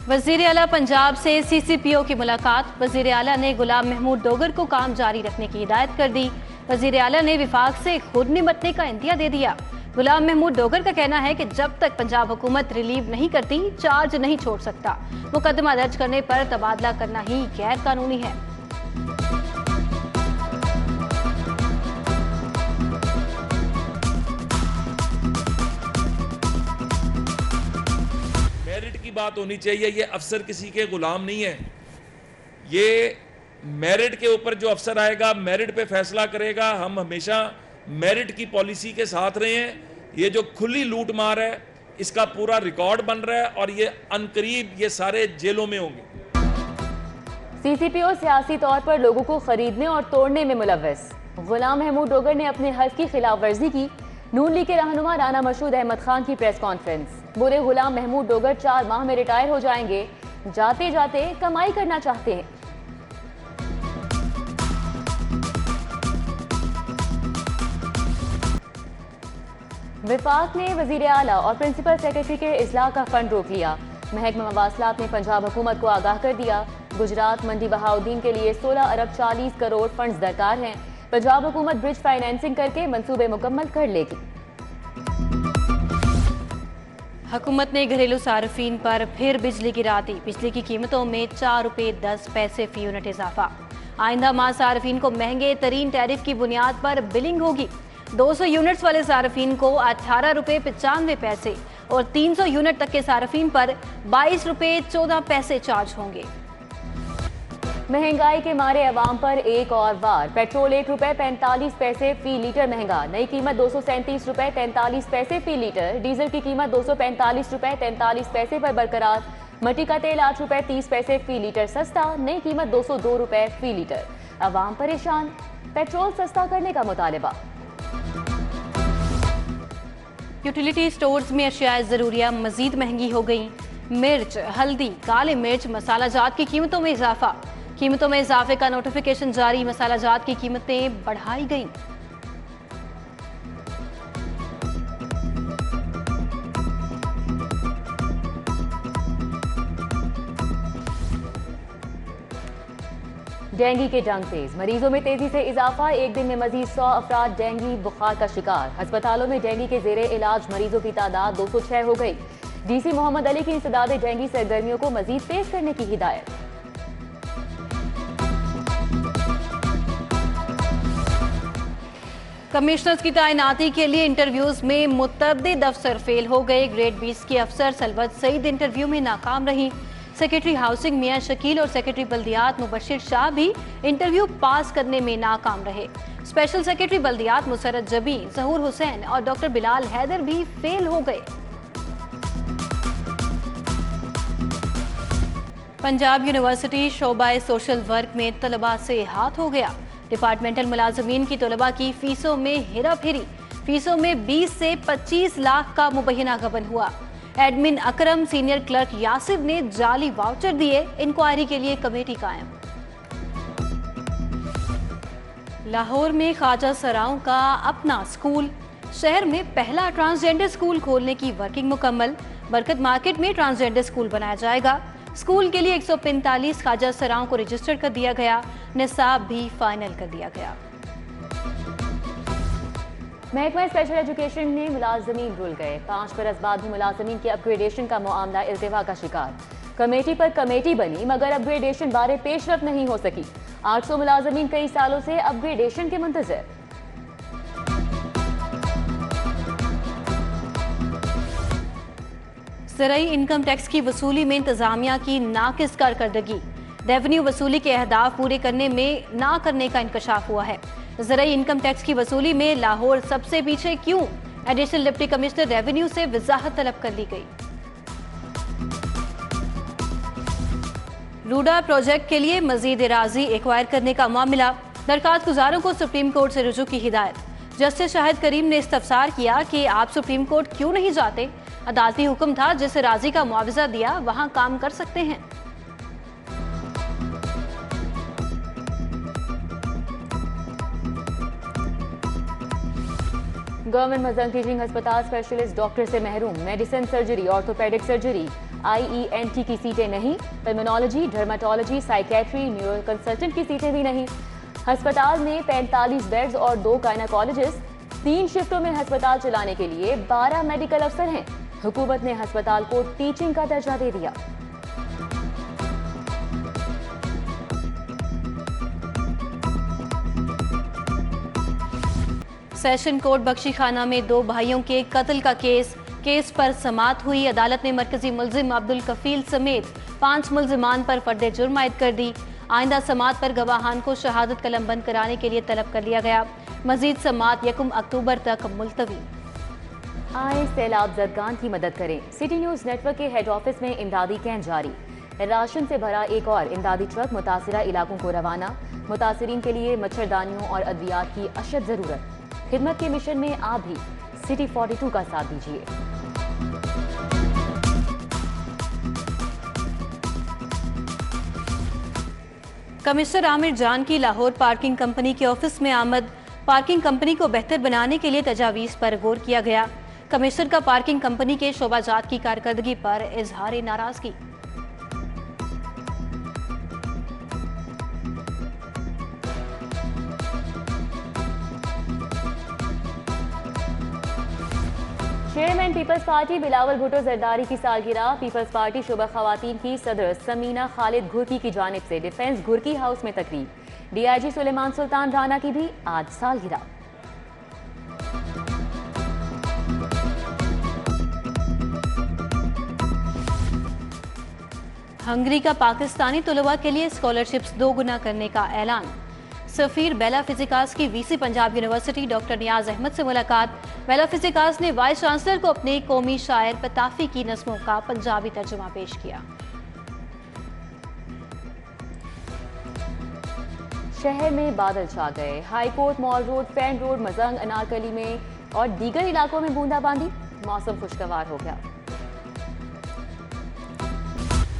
वजीर आला पंजाब से CCPO की मुलाकात। वजीर आला ने गुलाम महमूद डोगर को काम जारी रखने की हिदायत कर दी। वजीर आला ने विफाक से खुद निपटने का इंदिया दे दिया। गुलाम महमूद डोगर का कहना है कि जब तक पंजाब हुकूमत रिलीव नहीं करती चार्ज नहीं छोड़ सकता। मुकदमा दर्ज करने पर तबादला करना ही गैर कानूनी है। मेरिट की बात होनी चाहिए। ये अफसर किसी के गुलाम नहीं है। ये मेरिट के ऊपर जो अफसर आएगा मेरिट पे फैसला करेगा। हम हमेशा मेरिट की पॉलिसी के साथ रहे हैं। ये जो खुली लूट मार है इसका पूरा रिकॉर्ड बन रहा है और ये अनकरीब ये सारे जेलों में होंगे। CCPO सियासी तौर पर लोगों को खरीदने और तोड़ने में मुलव्वस। गुलाम महमूद डोगर ने अपने हल्फ की खिलाफ वर्जी की। नून लीग के रहनुमा राना मशहूद अहमद खान की प्रेस कॉन्फ्रेंस। बोले गुलाम महमूद डोगर 4 माह में रिटायर हो जाएंगे, जाते जाते कमाई करना चाहते हैं। विफाक ने वजीर आला और प्रिंसिपल सेक्रेटरी के इजलास का फंड रोक लिया। महकमा मवासलात ने पंजाब हुकूमत को आगाह कर दिया। गुजरात मंडी बहाउद्दीन के लिए 16 अरब 40 करोड़ फंड्स दरकार हैं। पंजाब हुकूमत ब्रिज फाइनेंसिंग करके मंसूबे मुकम्मल कर लेगी। हुकूमत ने घरेलू सार्फिन पर फिर बिजली गिरा दी। बिजली की कीमतों में 4 रुपये 10 पैसे फी यूनिट इजाफा। आइंदा माह सार्फिन को महंगे तरीन टैरिफ की बुनियाद पर बिलिंग होगी। 200 यूनिट्स वाले सार्फिन को 18 रुपये 95 पैसे और 300 यूनिट तक के सार्फिन पर 22 रुपये 14 पैसे चार्ज होंगे। महंगाई के मारे अवाम पर एक और वार। पेट्रोल 1 रुपये 45 पैसे फी लीटर महंगा। नई कीमत 237 रुपये 43 पैसे फी लीटर। डीजल की कीमत 245 रुपये 43 पैसे पर बरकरार। मट्टी का तेल 8 रुपये 30 पैसे फी लीटर सस्ता। नई कीमत 202 रुपये फी लीटर। अवाम परेशान, पेट्रोल सस्ता करने का मुतालबा। यूटिलिटी स्टोर्स में अशियाए ज़रूरिया मजीद महंगी हो गई। मिर्च, हल्दी, काले मिर्च, मसाला जात की कीमतों में इजाफा। कीमतों में इजाफे का नोटिफिकेशन जारी। मसाला जात की कीमतें बढ़ाई गई। डेंगू के डंग तेज। मरीजों में तेजी से इजाफा। एक दिन में मजीद 100 अफराद डेंगू बुखार का शिकार। अस्पतालों में डेंगू के जेरे इलाज मरीजों की तादाद 206 हो गई। DC मोहम्मद अली की इंसदाद डेंगू सरगर्मियों को मजीद तेज करने की हिदायत। कमिश्नर्स की तैनाती के लिए इंटरव्यूज में मुतअद्दिद अफसर फेल हो गए। ग्रेड 20 की अफसर सलवत सईद इंटरव्यू में नाकाम रही। सेक्रेटरी हाउसिंग मियां शकील और सेक्रेटरी बल्दियात मुबशिर शाह भी इंटरव्यू पास करने में नाकाम रहे। स्पेशल सेक्रेटरी बल्दियात मुसरत जबी, जहूर हुसैन और डॉक्टर बिलाल हैदर भी फेल हो गए। पंजाब यूनिवर्सिटी शोबाए सोशल वर्क में तलबा से हाथ हो गया। डिपार्टमेंटल मुलाजमीन की तलबा की फीसों में हेरा फेरी। फीसों में 20 से 25 लाख का मुबैना गबन हुआ। एडमिन अकरम, सीनियर क्लर्क यासिर ने जाली वाउचर दिए। इंक्वायरी के लिए कमेटी कायम। लाहौर में ख्वाजा सराओं का अपना स्कूल। शहर में पहला ट्रांसजेंडर स्कूल खोलने की वर्किंग मुकम्मल। बरकत मार्केट में ट्रांसजेंडर स्कूल बनाया जाएगा। स्कूल के लिए 145 ख्वाजा सराओं को रजिस्टर कर दिया गया। निसाब भी फाइनल कर दिया गया। महकमा स्पेशल एजुकेशन में मुलाजमीन रुल गए। 5 बरस बाद भी मुलाजमीन के अपग्रेडेशन का मामला इल्तिवा का शिकार। कमेटी पर कमेटी बनी मगर अपग्रेडेशन बारे पेशरफ नहीं हो सकी। 800 मुलाजमीन कई सालों से अपग्रेडेशन के मुंतज़िर। ज़राई इनकम टैक्स की वसूली में इंतजामिया की नाकिस कारकर्दगी। रेवेन्यू वसूली के अहदाफ पूरे करने में ना करने का इंकशाफ हुआ है। ज़राई इनकम टैक्स की वसूली में लाहौर सबसे पीछे क्यों? एडिशनल डिप्टी कमिश्नर रेवेन्यू से वजाहत तलब कर ली गई। रूडा प्रोजेक्ट के लिए मजीद इराजी एक्वायर करने का मामला। दरखास्त गुजारों को सुप्रीम कोर्ट से रुजू की हिदायत। जस्टिस शाहिद करीम ने इस्तफसार किया कि आप सुप्रीम कोर्ट क्यों नहीं जाते। अदालती हुक्म था, जिस राजी का मुआवजा दिया वहां काम कर सकते हैं। गवर्नमेंट मजंग टीचिंग अस्पताल स्पेशलिस्ट डॉक्टर से महरूम। Medicine, surgery, orthopaedic surgery, IENT की सीटें नहीं, pulmonology, dermatology, psychiatry, neuro consultant की सीटें भी नहीं। अस्पताल में 45 बेड्स और 2 गायनेकोलॉजिस्ट, 3 शिफ्टों में अस्पताल चलाने के लिए 12 मेडिकल अफसर हैं। हुकूमत ने अस्पताल को टीचिंग का दर्जा दे दिया। सेशन कोर्ट बख्शीखाना में 2 भाइयों के कत्ल का केस पर समाअत हुई। अदालत ने मरकजी मुल्जिम अब्दुल कफील समेत 5 मुल्जिमान पर फर्द जुर्म आयद कर दी। आइंदा समाअत पर गवाहान को शहादत कलम बंद कराने के लिए तलब कर लिया गया। मजीद समाअत 1 अक्टूबर तक मुलतवी। आए सैलाब जदगान की मदद करें। सिटी न्यूज नेटवर्क के हेड ऑफिस में इमदादी कैंप जारी। राशन से भरा एक और इमदादी ट्रक मुतासिरा इलाकों को रवाना। मुतासिरीन के लिए मच्छरदानियों और अद्वियात की अशद जरूरत। खिदमत के मिशन में आप भी सिटी 42 का साथ दीजिए। कमिश्नर आमिर जान की लाहौर पार्किंग कंपनी के ऑफिस में आमद। पार्किंग कंपनी को बेहतर बनाने के लिए तजावीज़ पर गौर किया गया। कमिश्नर का पार्किंग कंपनी के शोबाजात की कारकर्दगी पर इजहार नाराजगी। Chairman People's Party Bilawal Bhutto Zardari की सालगिरह। पीपल्स पार्टी शुबा खवातीन की सदर समीना खालिद घुरकी की जानिब से डिफेंस घुरकी हाउस में तकरीब। DIG सुलेमान सुल्तान राना की भी आज सालगिरह। हंगरी का पाकिस्तानी तलबा के लिए स्कॉलरशिप्स 2 गुना करने का ऐलान। सफीर बेला फिजिकास की VC पंजाब यूनिवर्सिटी डॉक्टर नियाज अहमद से मुलाकात। बेला फिजिकास ने वाइस चांसलर को अपने कौमी शायर पताफी की नज़्मों का पंजाबी तर्जुमा पेश किया। शहर में बादल छा गए। High court, mall road, fan road, Mazang, Anarkali में और दीगर इलाकों में बूंदाबांदी। मौसम खुशगवार हो गया।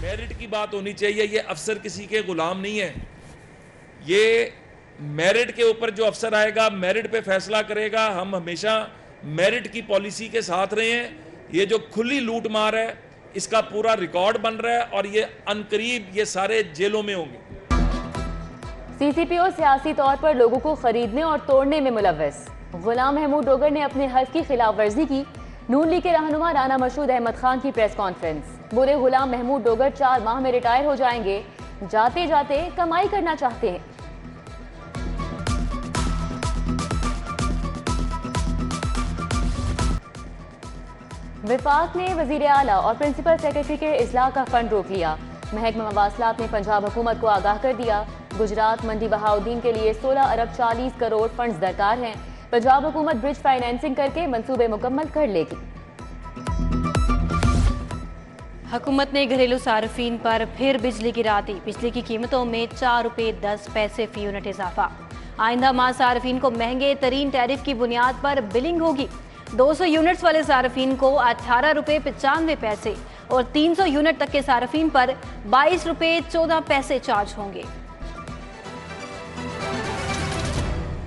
मेरिट की बात होनी चाहिए। ये अफसर किसी के गुलाम नहीं है। ये मेरिट के ऊपर जो अफसर आएगा मेरिट पे फैसला करेगा। हम हमेशा मेरिट की पॉलिसी के साथ रहे हैं। ये जो खुली लूट मार है इसका पूरा रिकॉर्ड बन रहा है और ये अनकरीब ये सारे जेलों में होंगे। CCPO सियासी तौर पर लोगों को खरीदने और तोड़ने में मुलव्वस। गुलाम महमूद डोगर ने अपने हल्फ की खिलाफ वर्जी की। नून लीग के रहनुमा राना मशहूद अहमद खान की प्रेस कॉन्फ्रेंस। बोले गुलाम महमूद डोगर 4 माह में रिटायर हो जाएंगे। जाते जाते कमाई करना चाहते हैं। विफाक ने वजीर आला और प्रिंसिपल सेक्रेटरी के इजलास का फंड रोक लिया। महकमा मवासलात ने पंजाब हुकूमत को आगाह कर दिया। गुजरात मंडी बहाउद्दीन के लिए 16 अरब 40 करोड़ फंड्स दरकार हैं। पंजाब हुकूमत ब्रिज फाइनेंसिंग करके मंसूबे मुकम्मल कर लेगी। हुकूमत ने घरेलू सार्फिन पर फिर बिजली गिरा दी। बिजली की कीमतों में 4 रुपये 10 पैसे फी यूनिट इजाफा। आइंदा माह सार्फिन को महंगे तरीन टैरिफ की बुनियाद पर बिलिंग होगी। 200 यूनिट्स वाले सार्फिन को 18 रुपये 95 पैसे और 300 यूनिट तक के सार्फिन पर 22 रुपये 14 पैसे चार्ज होंगे।